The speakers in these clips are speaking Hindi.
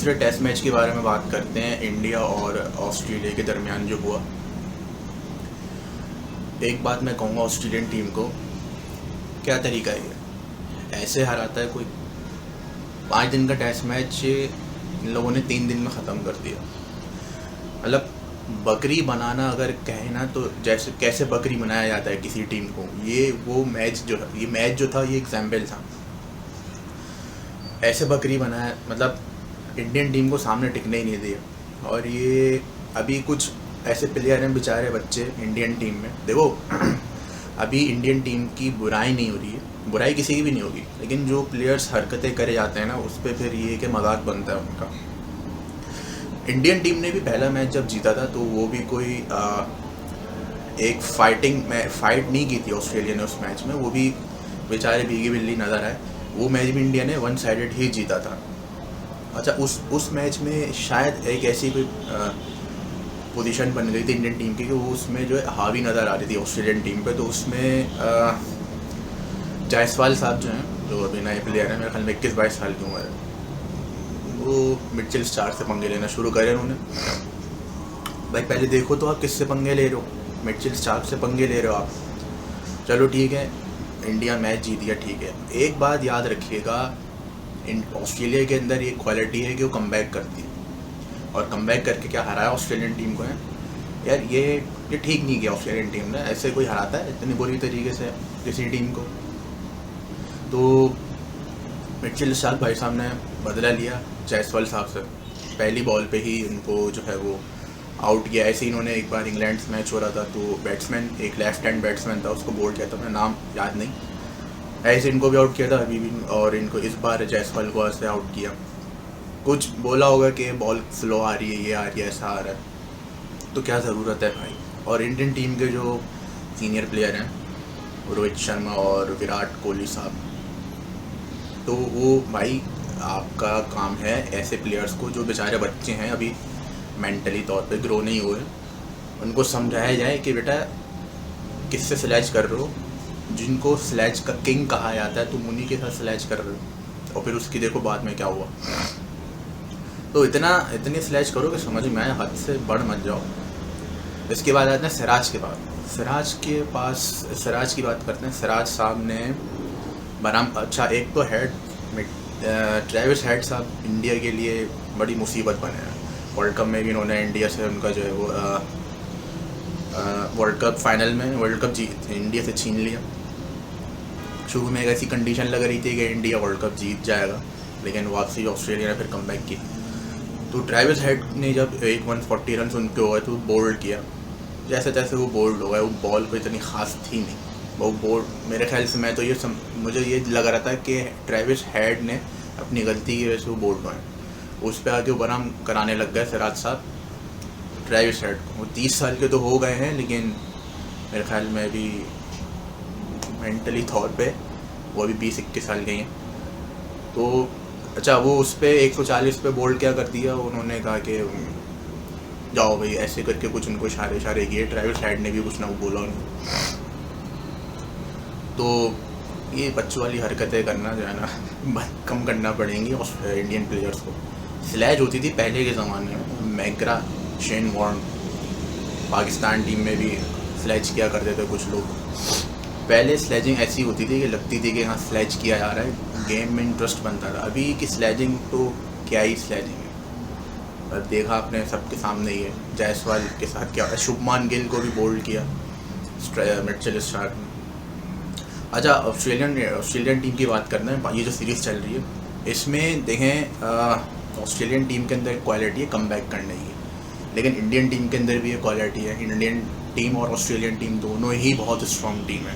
दूसरे टेस्ट मैच के बारे में बात करते हैं, इंडिया और ऑस्ट्रेलिया के दरमियान जो हुआ। एक बात मैं कहूँगा ऑस्ट्रेलियन टीम को, क्या तरीका है ये, ऐसे हराता है कोई। 5 दिन का टेस्ट मैच इन लोगों ने 3 दिन में ख़त्म कर दिया। मतलब बकरी बनाना अगर कहे ना, तो जैसे कैसे बकरी बनाया जाता है किसी टीम को, ये मैच जो था ये एग्जाम्पल था। ऐसे बकरी बनाया, मतलब इंडियन टीम को सामने टिकने ही नहीं दिया। और ये अभी कुछ ऐसे प्लेयर हैं बेचारे बच्चे इंडियन टीम में, देखो अभी इंडियन टीम की बुराई नहीं हो रही है, बुराई किसी की भी नहीं होगी, लेकिन जो प्लेयर्स हरकतें करे जाते हैं ना, उस पर फिर ये कि मजाक बनता है उनका। इंडियन टीम ने भी पहला मैच जब जीता था तो वो भी कोई एक फाइट नहीं की थी ऑस्ट्रेलिया ने उस मैच में, वो भी बेचारे भीगी बिल्ली नज़र आए। वो मैच भी इंडिया ने 1 साइडेड ही जीता था। अच्छा, उस मैच में शायद एक ऐसी कोई पोजीशन बन गई थी इंडियन टीम की कि वो उसमें जो है हावी नज़र आ रही थी ऑस्ट्रेलियन टीम पे। तो उसमें जायसवाल साहब जो हैं, जो अभी नए प्लेयर हैं, मेरे ख्याल में 21-22 साल की उम्र है, वो मिचेल स्टार्क से पंगे लेना शुरू करे उन्होंने। भाई पहले देखो तो आप किससे पंगे ले रहे हो, मिचेल स्टार्क से पंगे ले रहे हो आप। चलो ठीक है, इंडिया मैच जीत गया, ठीक है। एक बात याद रखिएगा, ऑस्ट्रेलिया के अंदर ये क्वालिटी है कि वो कमबैक करती है, और कमबैक करके क्या हराया ऑस्ट्रेलियन टीम को है यार। ये ठीक नहीं किया ऑस्ट्रेलियन टीम ने, ऐसे कोई हराता है इतनी बुरी तरीके से किसी टीम को। तो मिचेल स्टार्क भाई साहब ने बदला लिया जायसवाल साहब से, पहली बॉल पे ही उनको जो है वो आउट किया। ऐसे ही इन्होंने एक बार इंग्लैंड से मैच हो रहा था, तो बैट्समैन, एक लेफ्ट हैंड बैट्समैन था, उसको बोल्ड किया था, मैं नाम याद नहीं, ऐसे इनको भी आउट किया था अभी भी, और इनको इस बार जायसवाल को ऐसे आउट किया। कुछ बोला होगा कि बॉल स्लो आ रही है, ये आ रही है, ऐसा आ रहा है, तो क्या ज़रूरत है भाई। और इंडियन टीम के जो सीनियर प्लेयर हैं, रोहित शर्मा और विराट कोहली साहब, तो वो भाई आपका काम है ऐसे प्लेयर्स को, जो बेचारे बच्चे हैं अभी मेंटली तौर पे ग्रो नहीं हुए, उनको समझाया जाए कि बेटा किससे स्लैच कर रहे हो, जिनको स्लैच का किंग कहा जाता है, तुम उन्हीं के साथ स्लैच कर रहे हो। और फिर उसकी देखो बाद में क्या हुआ। तो इतनी स्लैच करो कि समझ में आए, हद से बढ़ मत जाओ। इसके बाद आते हैं सिराज के बाद। सिराज की बात करते हैं। सिराज साहब ने बनाम, अच्छा एक तो ट्रेविस हेड साहब इंडिया के लिए बड़ी मुसीबत बने हैं। वर्ल्ड कप में भी इन्होंने इंडिया से, उनका जो है वो वर्ल्ड कप फाइनल में वर्ल्ड कप इंडिया से छीन लिया। शुरू में एक ऐसी कंडीशन लग रही थी कि इंडिया वर्ल्ड कप जीत जाएगा, लेकिन वापसी ऑस्ट्रेलिया ने फिर कमबैक की। तो ट्रेविस हेड ने जब 140 रन उनके हो गए तो बोल्ड किया, जैसे तैसे वो बोल्ड हो गया। वो बॉल कोई इतनी खास थी नहीं, वो बोल्ड, मेरे ख्याल से, मैं तो मुझे ये लग रहा था कि ट्रेविस हेड ने अपनी गलती की वजह से वो बोल्ड हुए। उस पर आके वो बनाम कराने लग गए सिराज साहब ट्रेविस हेड को। वो 30 साल के तो हो गए हैं, लेकिन मेरे ख्याल में भी मेंटली तौर पे वो अभी 20-21 साल के हैं। तो अच्छा, वो उस पर 140 पे बोल्ड क्या कर दिया, उन्होंने कहा कि जाओ भाई, ऐसे करके कुछ उनको इशारे किए। ट्रेविस हेड ने भी कुछ ना बोला उनको। तो ये बच्चों वाली हरकतें करना जो है ना कम करना पड़ेंगी इंडियन प्लेयर्स को। स्लैज होती थी पहले के ज़माने में, McGrath, Shane Warne, Pakistan team में भी स्लैज किया करते थे कुछ लोग। पहले स्लैजिंग ऐसी होती थी कि लगती थी कि हाँ स्लैज किया जा रहा है, गेम में इंटरेस्ट बनता था। अभी की स्लैजिंग तो क्या ही स्लैजिंग है, देखा आपने सबके सामने ही है। जायसवाल के साथ क्या, शुभमान गिल को भी बोल्ड किया मिचेल स्टार्क ने। अच्छा, ऑस्ट्रेलियन टीम की बात करना है। ये जो सीरीज़ चल रही है, इसमें देखें ऑस्ट्रेलियन टीम के अंदर क्वालिटी है कमबैक करने की, लेकिन इंडियन टीम के अंदर भी ये क्वालिटी है। इंडियन टीम और ऑस्ट्रेलियन टीम दोनों ही बहुत स्ट्रॉन्ग टीम है,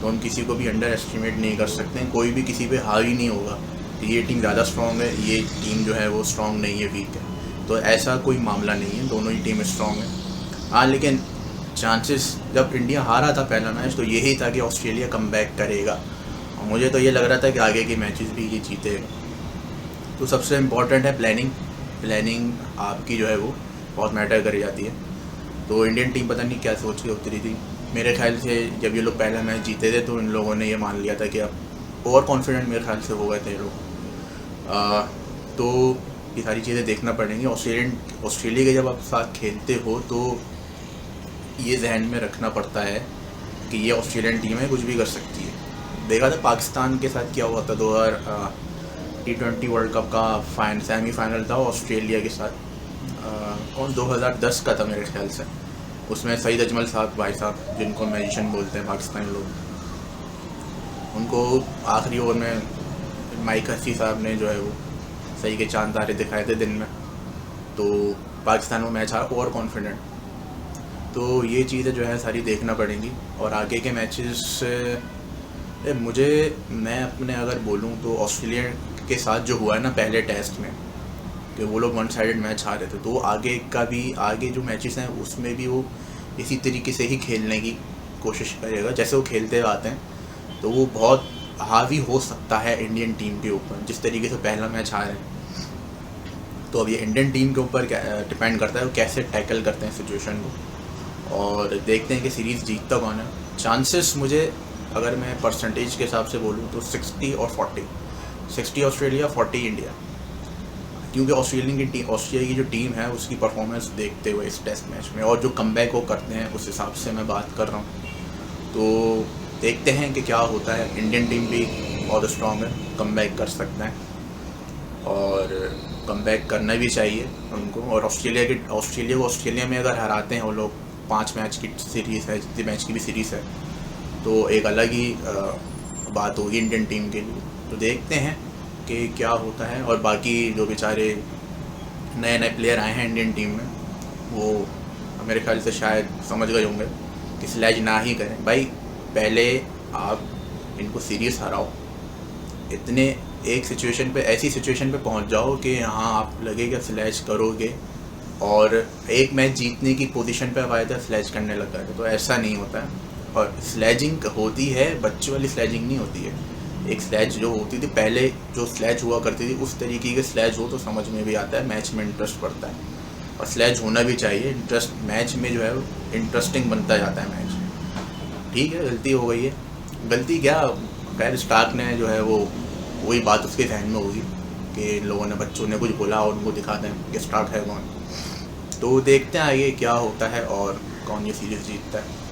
तो हम किसी को भी अंडर एस्टिमेट नहीं कर सकते। कोई भी किसी पे हावी नहीं होगा कि ये टीम ज़्यादा स्ट्रॉन्ग है, ये टीम जो है वो स्ट्रॉन्ग नहीं है, वीक है। तो ऐसा कोई मामला नहीं है, दोनों ही टीम स्ट्रॉन्ग है। हाँ, लेकिन चांसेस, जब इंडिया हारा था पहला मैच, तो यही था कि ऑस्ट्रेलिया कमबैक करेगा, और मुझे तो ये लग रहा था कि आगे के मैचेस भी ये जीतेगा। तो सबसे इम्पॉर्टेंट है प्लानिंग आपकी जो है वो बहुत मैटर कर जाती है। तो इंडियन टीम पता नहीं क्या सोच के उतरी थी। मेरे ख्याल से जब ये लोग पहला मैच जीते थे तो इन लोगों ने ये मान लिया था कि अब ओवर कॉन्फिडेंट मेरे ख्याल से हो गए थे लोग। तो ये सारी चीज़ें देखना पड़ेंगी। ऑस्ट्रेलिया के जब आप साथ खेलते हो तो ये जहन में रखना पड़ता है कि ये ऑस्ट्रेलियन टीम है, कुछ भी कर सकती है। देखा था पाकिस्तान के साथ क्या हुआ था, 2020 वर्ल्ड कप का सेमीफाइनल था ऑस्ट्रेलिया के साथ, कौन 2010 का था मेरे ख्याल से। उसमें सईद अजमल साहब, भाई साहब जिनको मैजिशियन बोलते हैं पाकिस्तानी लोग, उनको आखिरी ओवर में माइक हसी साहब ने जो है वो सही के चांद तारे दिखाए थे दिन में, तो पाकिस्तान में मैच हारा ओवर कॉन्फिडेंट। तो ये चीज़ें जो है सारी देखना पड़ेंगी। और आगे के मैचेस मैं अपने अगर बोलूँ तो ऑस्ट्रेलिया के साथ जो हुआ है ना पहले टेस्ट में, कि वो लोग वन साइडेड मैच हारे थे, तो आगे जो मैचेस हैं उसमें भी वो इसी तरीके से ही खेलने की कोशिश करेगा जैसे वो खेलते आते हैं। तो वो बहुत हावी हो सकता है इंडियन टीम के ऊपर, जिस तरीके से पहला मैच हारे हैं। तो अब ये इंडियन टीम के ऊपर डिपेंड करता है वो कैसे टैकल करते हैं सिचुएशन को, और देखते हैं कि सीरीज़ जीतता कौन है। चांसेस मुझे अगर मैं परसेंटेज के हिसाब से बोलूँ तो 60 और 40, 60 ऑस्ट्रेलिया 40 इंडिया, क्योंकि ऑस्ट्रेलिया की जो टीम है उसकी परफॉर्मेंस देखते हुए इस टेस्ट मैच में और जो कमबैक वो करते हैं उस हिसाब से मैं बात कर रहा हूँ। तो देखते हैं कि क्या होता है। इंडियन टीम भी बहुत स्ट्रॉन्ग है, कमबैक कर सकता है और कमबैक करना भी चाहिए उनको। और ऑस्ट्रेलिया में अगर हराते हैं वो लोग, 5 मैच की सीरीज़ है, जितनी मैच की भी सीरीज़ है, तो एक अलग ही बात होगी इंडियन टीम के लिए। तो देखते हैं कि क्या होता है। और बाकी जो बेचारे नए प्लेयर आए हैं इंडियन टीम में, वो मेरे ख्याल से शायद समझ गए होंगे कि स्लैज ना ही करें। भाई पहले आप इनको सीरीज हराओ, ऐसी सिचुएशन पे पहुंच जाओ कि यहाँ आप लगेगा स्लैज करोगे और एक मैच जीतने की पोजीशन पे आप आए थे स्लैज करने लग गए। तो ऐसा नहीं होता है। और स्लैजिंग होती है, बच्चों वाली स्लैजिंग नहीं होती है। एक स्लैज जो होती थी पहले, जो स्लैज हुआ करती थी उस तरीके के स्लैज हो तो समझ में भी आता है, मैच में इंटरेस्ट बढ़ता है। और स्लैज होना भी चाहिए, इंटरेस्ट मैच में जो है इंटरेस्टिंग बनता जाता है मैच। ठीक है, गलती हो गई है, गलती क्या, खैर स्टार्क ने जो है वो वही बात उसके जहन में होगी कि लोगों ने, बच्चों ने कुछ बोला और उनको दिखाते हैं कि स्टार्क है कौन। तो देखते हैं आगे क्या होता है और कौन ये सीरीज़ जीतता है।